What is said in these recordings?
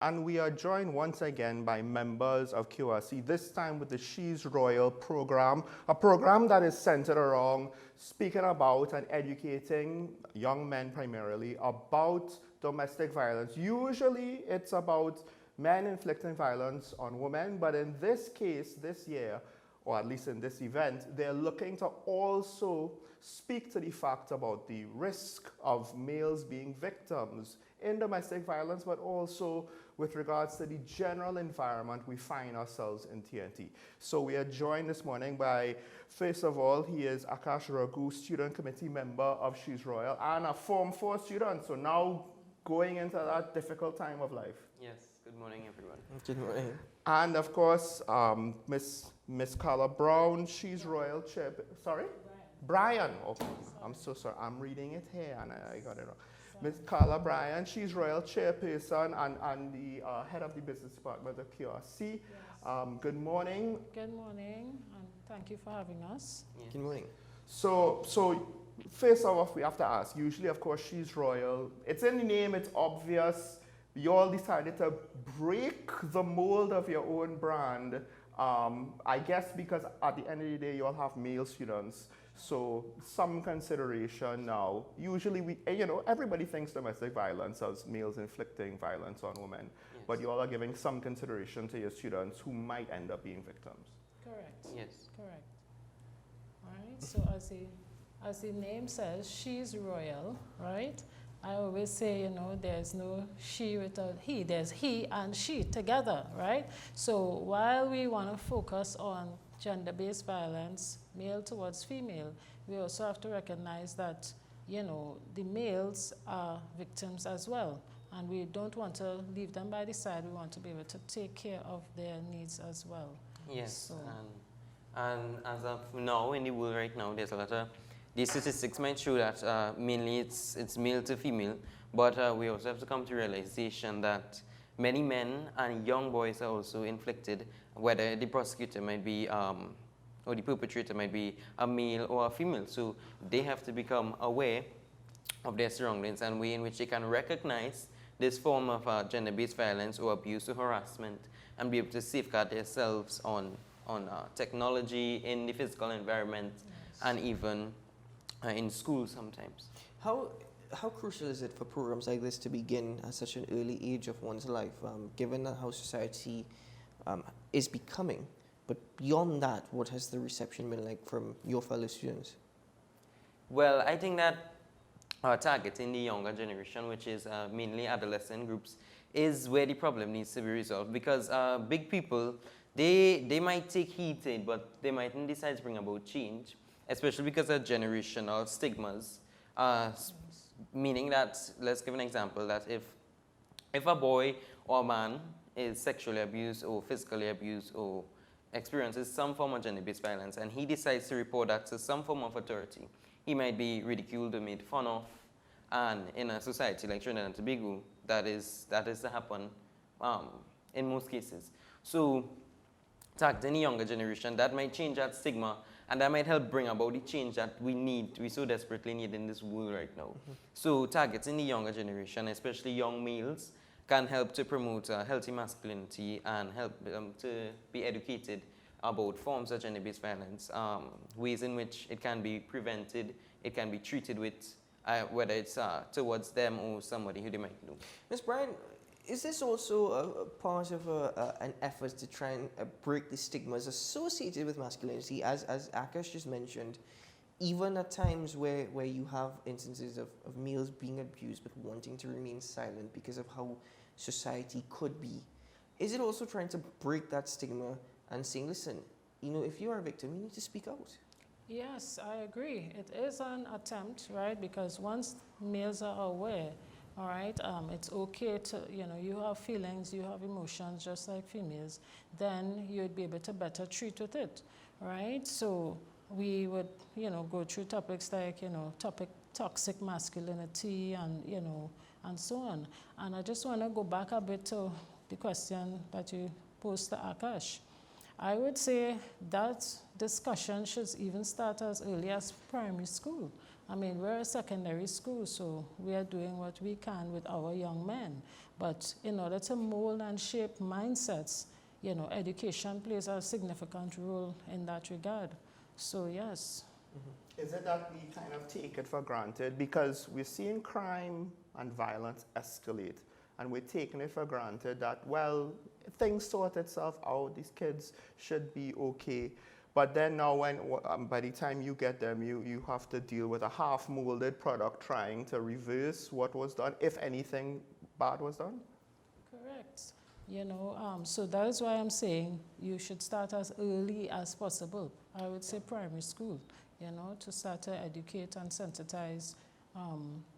And we are joined once again by members of QRC, this time with the She's Royal program, a program that is centered around speaking about and educating young men primarily about domestic violence. Usually it's about men inflicting violence on women, but in this case, this year, or at least in this event, they're looking to also speak to the fact about the risk of males being victims in domestic violence, but also with regards to the general environment we find ourselves in TNT. So we are joined this morning by, first of all, he is Akash Ragoo, student committee member of She's Royal, and a Form 4 student, so now going into that difficult time of life. Yes, good morning everyone. Good morning. And of course, Miss Karla Bryan, She's Royal sorry? Bryan. Oh, I'm so sorry. I'm reading it here and I got it wrong. Miss Karla Bryan, She's Royal Chairperson and the head of the business department of QRC. Yes. Good morning. Good morning, and thank you for having us. Yeah. Good morning. So first off, we have to ask. Usually, of course, She's Royal. It's in the name. It's obvious. You all decided to break the mold of your own brand. I guess because at the end of the day, you all have male students. So some consideration now. Usually, everybody thinks domestic violence as males inflicting violence on women. Yes. But you all are giving some consideration to your students who might end up being victims. Correct. Yes. Correct. All right. So as the name says, She's Royal, right? I always say, there's no she without he. There's he and she together, right? So while we want to focus on gender-based violence, male towards female, we also have to recognize that, the males are victims as well. And we don't want to leave them by the side. We want to be able to take care of their needs as well. Yes, So, and as of now, in the world right now, there's a lot of, these statistics might show that mainly it's male to female, but we also have to come to realization that many men and young boys are also inflicted, whether the prosecutor might be, or the perpetrator might be a male or a female. So they have to become aware of their surroundings and way in which they can recognize this form of gender-based violence or abuse or harassment and be able to safeguard themselves on technology, in the physical environment, yes, and even in school sometimes. How crucial is it for programs like this to begin at such an early age of one's life, given that how society is becoming? But beyond that, what has the reception been like from your fellow students? Well, I think that targeting the younger generation, which is mainly adolescent groups, is where the problem needs to be resolved, because big people, they might take heed to it, but they mightn't decide to bring about change, especially because of generational stigmas, meaning that, let's give an example, that if a boy or a man is sexually abused or physically abused or experiences some form of gender-based violence and he decides to report that to some form of authority, he might be ridiculed or made fun of, and in a society like Trinidad and Tobago, that is to happen in most cases. So targeting the younger generation, that might change that stigma, and that might help bring about the change that we so desperately need in this world right now. Mm-hmm. So targeting the younger generation, especially young males, can help to promote healthy masculinity and help them to be educated about forms of gender-based violence, ways in which it can be prevented, it can be treated with, whether it's towards them or somebody who they might know. Ms. Bryan, is this also a part of an effort to try and break the stigmas associated with masculinity, as Akash just mentioned, even at times where you have instances of males being abused but wanting to remain silent because of how society could be? Is it also trying to break that stigma and saying, listen, if you are a victim, you need to speak out? yes, I agree. It is an attempt, right? Because once males are aware, all right, it's okay to, you have feelings, you have emotions just like females, then you'd be able to better treat with it, right? So we would, go through topics like, toxic masculinity and, and so on. And I just want to go back a bit to the question that you posed to Akash. I would say that discussion should even start as early as primary school. I mean, we're a secondary school, so we are doing what we can with our young men. But in order to mold and shape mindsets, you know, education plays a significant role in that regard. So yes. Is it that we kind of take it for granted because we're seeing crime and violence escalate, and we're taking it for granted that, well, things sort itself out, these kids should be okay. But then now by the time you get them, you have to deal with a half-molded product trying to reverse what was done, if anything bad was done? Correct. You know, so that is why I'm saying you should start as early as possible. I would say primary school, you know, to start to educate and sensitize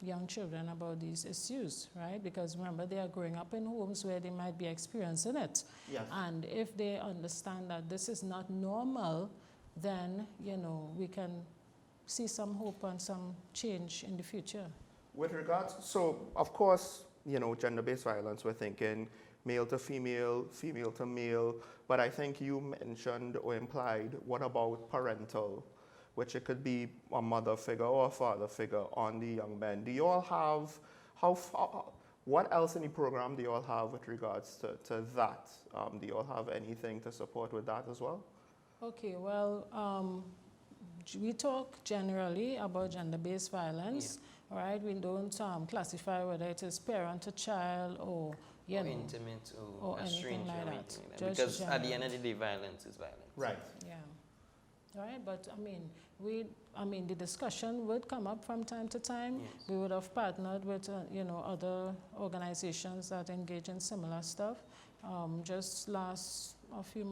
young children about these issues, right? Because remember, they are growing up in homes where they might be experiencing it. Yes. And if they understand that this is not normal, then, you know, we can see some hope and some change in the future. With regards, so of course, you know, gender-based violence, we're thinking male to female, female to male, but I think you mentioned or implied, what about parental, which it could be a mother figure or a father figure on the young men. Do you all have, what else in the program do you all have with regards to that? Do you all have anything to support with that as well? Okay, well, we talk generally about gender-based violence, right? We don't classify whether it is parent to child or, you know, intimate or a anything stranger like or that. anything like that. Just Because at the general. end of the day, violence is violence. Right. Yeah. All right, but I mean, the discussion would come up from time to time. Yes. We would have partnered with, you know, other organizations that engage in similar stuff. Just a few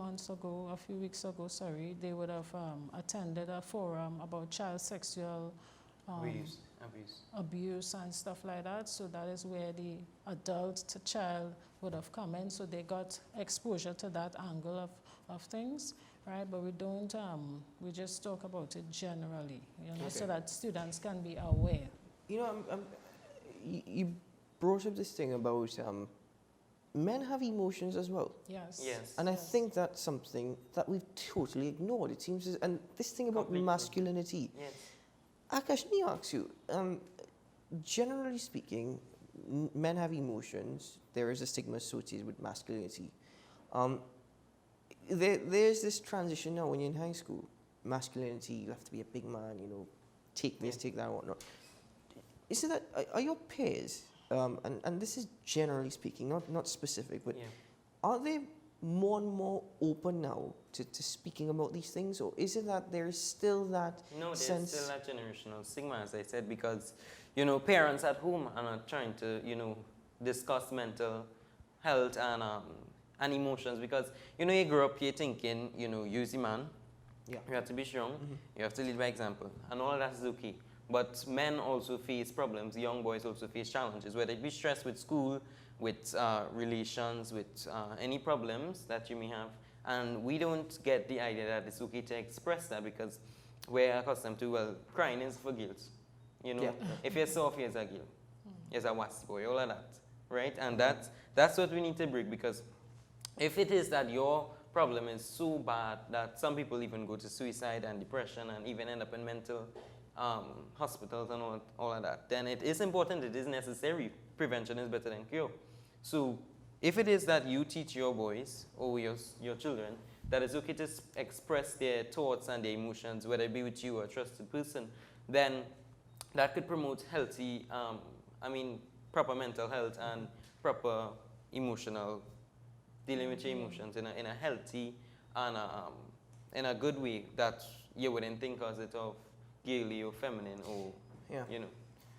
weeks ago, sorry, they would have attended a forum about child sexual abuse and stuff like that. So that is where the adult to child would have come in. So they got exposure to that angle of things. Right, but we don't, we just talk about it generally, you know, so that students can be aware. You know, you brought up this thing about men have emotions as well. Yes. Yes. And I think that's something that we've totally ignored. It seems, and this thing about Completely. masculinity. Yes. Akash, let me ask you, generally speaking, men have emotions. There is a stigma associated with masculinity. There's this transition now when you're in high school. Masculinity, you have to be a big man, you know, take this, take that, and whatnot. Is it that, are your peers, and this is generally speaking, not specific, but are they more and more open now to speaking about these things? Or is it that there is still that There's sense? still that generational stigma, as I said, because, you know, parents at home are not trying to, you know, discuss mental health and emotions, because, you know, you grow up here thinking, you know, you're the man, you have to be strong, you have to lead by example, and all of that is okay. But men also face problems, young boys also face challenges, whether it be stress with school, with relations, with any problems that you may have. And we don't get the idea that it's okay to express that, because we're accustomed to, well, crying is for guilt. You know, if you're soft, here's a guilt. Here's a wasp boy, all of that, right? And that's what we need to break, because if it is that your problem is so bad that some people even go to suicide and depression and even end up in mental hospitals and all of that, then it is important, it is necessary. Prevention is better than cure. So if it is that you teach your boys or your children that it's okay to express their thoughts and their emotions, whether it be with you or a trusted person, then that could promote healthy, proper mental health and proper emotional, dealing with your emotions in a healthy and in a good way that you wouldn't think of it of girly or feminine or, you know.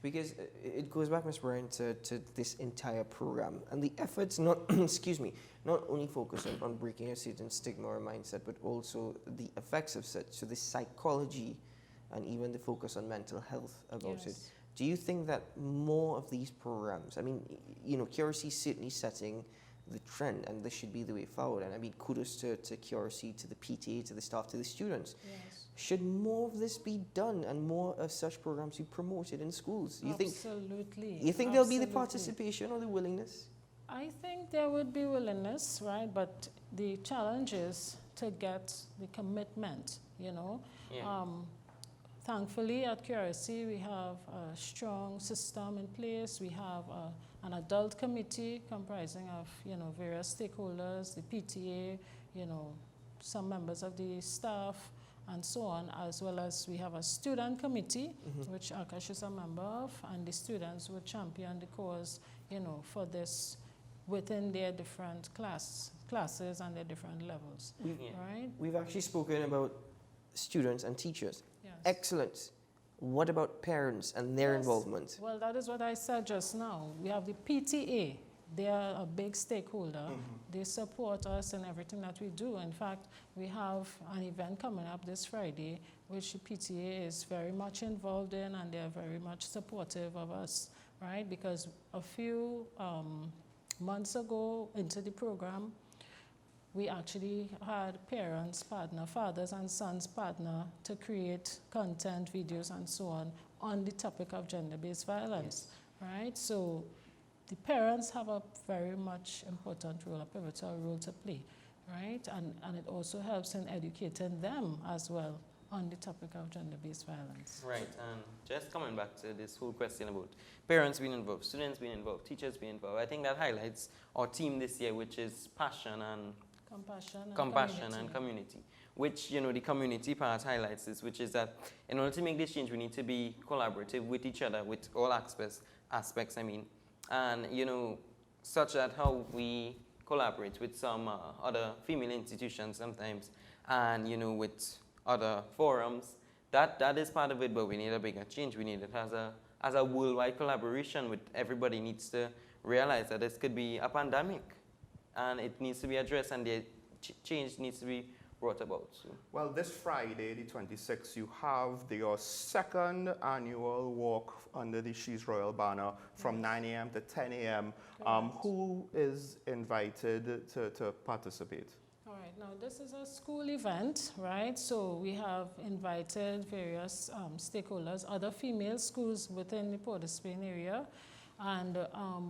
Because it goes back, Ms. Bryan, to this entire program. And the efforts not, excuse me, not only focus on breaking a certain stigma or mindset, but also the effects of such. So the psychology and even the focus on mental health about it. Do you think that more of these programs, I mean, you know, QRC is certainly setting the trend, and this should be the way forward. And I mean, kudos to QRC, to the PTA, to the staff, to the students. Yes. Should more of this be done and more of such programs be promoted in schools? Absolutely. You think there'll be the participation or the willingness? I think there would be willingness, right? But the challenge is to get the commitment, you know. thankfully, at QRC, we have a strong system in place. We have an adult committee comprising of, various stakeholders, the PTA, some members of the staff, and so on, as well as we have a student committee, which Akash is a member of, and the students would champion the cause, for this within their different classes and their different levels, right? We've actually spoken about students and teachers. Yes. Excellent. What about parents and their involvement? Well, that is what I said just now. We have the PTA. They are a big stakeholder. They support us in everything that we do. In fact, we have an event coming up this Friday, which the PTA is very much involved in, and they're very much supportive of us, right? Because a few months ago into the program, we actually had parents partner, fathers and sons partner to create content, videos, and so on the topic of gender-based violence, right? So the parents have a very much important role, a pivotal role to play, right? And it also helps in educating them as well on the topic of gender-based violence. Right, and just coming back to this whole question about parents being involved, students being involved, teachers being involved, I think that highlights our theme this year, which is passion and compassion and community, which, the community part highlights this, which is that in order to make this change, we need to be collaborative with each other, with all aspects, and, such that how we collaborate with some other female institutions sometimes, and, with other forums, that is part of it, but we need a bigger change. We need it as a worldwide collaboration with everybody needs to realize that this could be a pandemic, and it needs to be addressed, and the change needs to be brought about. So. Well, this Friday, the 26th, you have your second annual walk under the She's Royal banner from 9 a.m. to 10 a.m. Who is invited to participate? All right, now this is a school event, right? So we have invited various stakeholders, other female schools within the Port of Spain area. And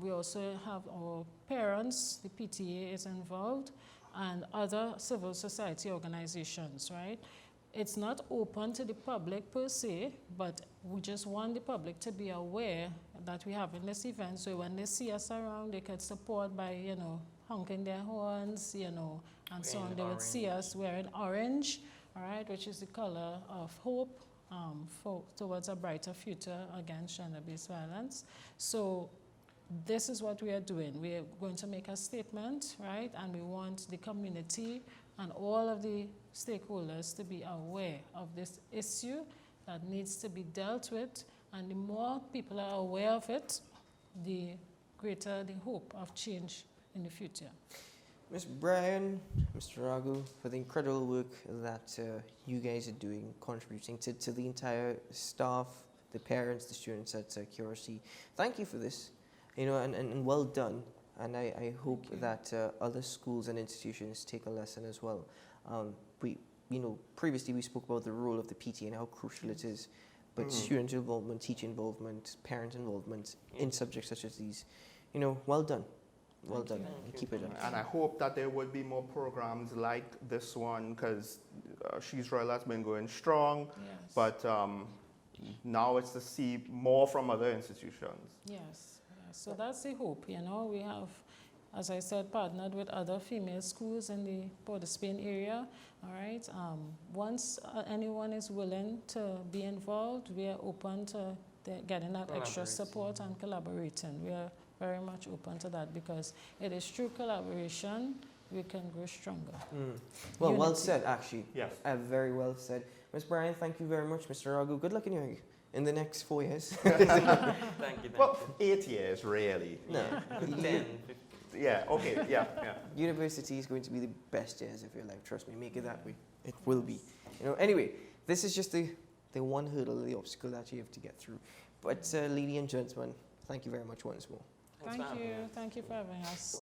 we also have our parents, the PTA is involved, and other civil society organizations, right? It's not open to the public per se, but we just want the public to be aware that we have in this event, so when they see us around, they can support by, honking their horns, and so on. They would see us wearing orange, all right, which is the color of hope, towards a brighter future against gender-based violence. So this is what we are doing. We are going to make a statement, right? And we want the community and all of the stakeholders to be aware of this issue that needs to be dealt with. And the more people are aware of it, the greater the hope of change in the future. Ms. Bryan, Mr. Ragoo, for the incredible work that you guys are doing, contributing to the entire staff, the parents, the students at QRC. Thank you for this, and well done. And I hope that other schools and institutions take a lesson as well. Previously we spoke about the role of the PTA and how crucial it is, but student involvement, teacher involvement, parent involvement in subjects such as these, well done. Well done. Keep it up. And I hope that there would be more programs like this one, because She's Royal has been going strong, Yes. but now it's to see more from other institutions. Yes. So that's the hope, We have, as I said, partnered with other female schools in the Port of Spain area, all right? Once anyone is willing to be involved, we are open to getting that extra support and collaborating. We are very much open to that, because it is through collaboration we can grow stronger. Well, well said, actually. Yes. Very well said. Ms. Bryan, thank you very much. Mr. Ragoo, good luck in the next 4 years. Thank you. Well, 8 years, really. No. 10, Yeah, okay, yeah. University is going to be the best years of your life. Trust me, make it that way. It will be. Anyway, this is just the one hurdle, the obstacle that you have to get through. But ladies and gentlemen, thank you very much once more. Thanks for having us. Thank you for having us.